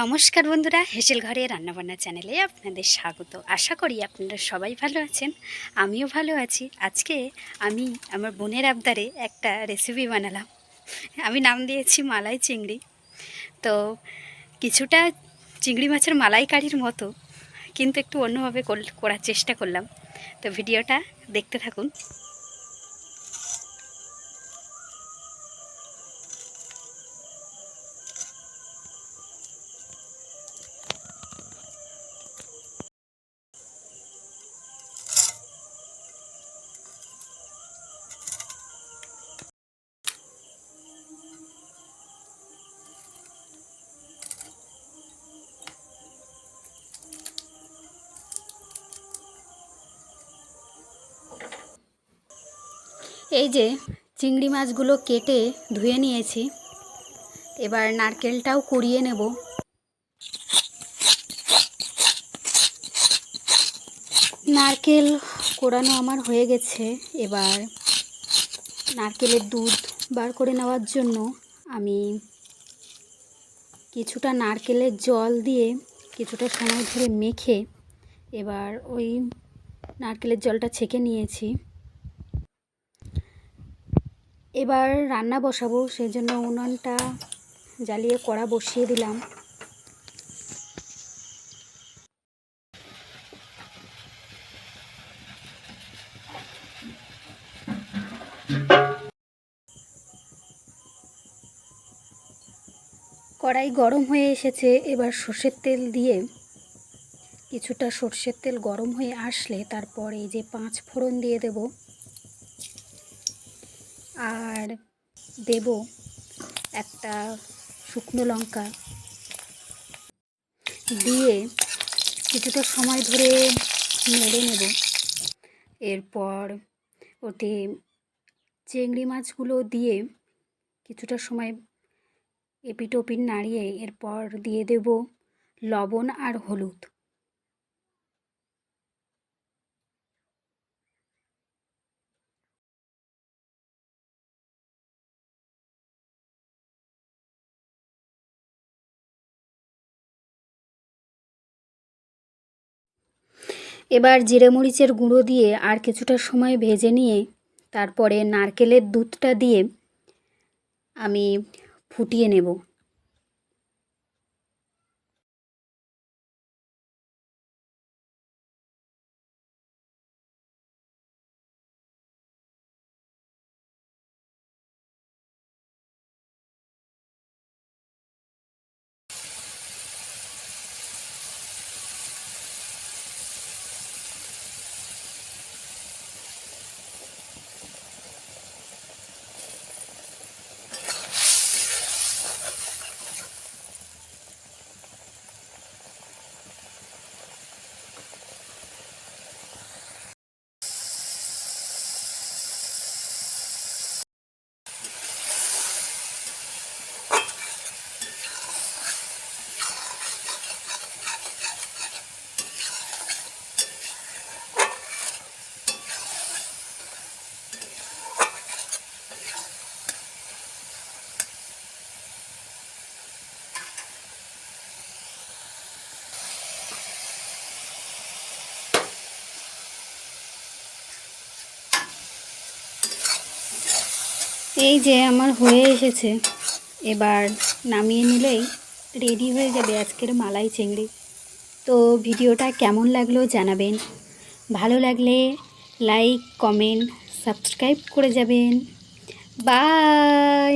নমস্কার বন্ধুরা, হেসেল ঘরে রান্নাবান্না চ্যানেলে আপনাদের স্বাগত। আশা করি আপনারা সবাই ভালো আছেন, আমিও ভালো আছি। আজকে আমি আমার বোনের আবদারে একটা রেসিপি বানালাম। আমি নাম দিয়েছি মালাই চিংড়ি। তো কিছুটা চিংড়ি মাছের মালাইকারির মতো, কিন্তু একটু অন্যভাবে করার চেষ্টা করলাম। তো ভিডিওটা দেখতে থাকুন। এই যে চিংড়ি মাছগুলো কেটে ধুয়ে নিয়েছি, এবার নারকেলটাও কুড়িয়ে নেব। নারকেল কোড়ানো আমার হয়ে গেছে। এবার নারকেলের দুধ বার করে নেওয়ার জন্য আমি কিছুটা নারকেলের জল দিয়ে কিছুটা সময় ধরে মেখে এবার ওই নারকেলের জলটা ছেঁকে নিয়েছি। এবার রান্না বসাবো, সেই জন্য উনুনটা জ্বালিয়ে কড়া বসিয়ে দিলাম। কড়াই গরম হয়ে এসেছে। এবার সর্ষের তেল দিয়ে কিছুটা সর্ষের তেল গরম হয়ে আসলে তারপর এই যে 5 ফোড়ন দিয়ে দেব, আর দেব একটা শুকনো লঙ্কা দিয়ে কিছুটা সময় ধরে নেড়ে নেব। এরপর ওতে চিংড়ি মাছগুলো দিয়ে কিছুটা সময় এপিট ওপিট নাড়িয়ে এরপর দিয়ে দেব লবণ আর হলুদ। এবার জিরে মরিচের গুঁড়ো দিয়ে আর কিছুটা সময় ভেজে নিয়ে তারপরে নারকেলের দুধটা দিয়ে আমি ফুটিয়ে নেব। এই যে আমার হয়ে এসেছে, এবার নামিয়ে নিলেই রেডি হয়ে যাবে আজকের মালাই চিংড়ি। তো ভিডিওটা কেমন লাগলো জানাবেন, ভালো লাগলে লাইক কমেন্ট সাবস্ক্রাইব করে যাবেন। বাই।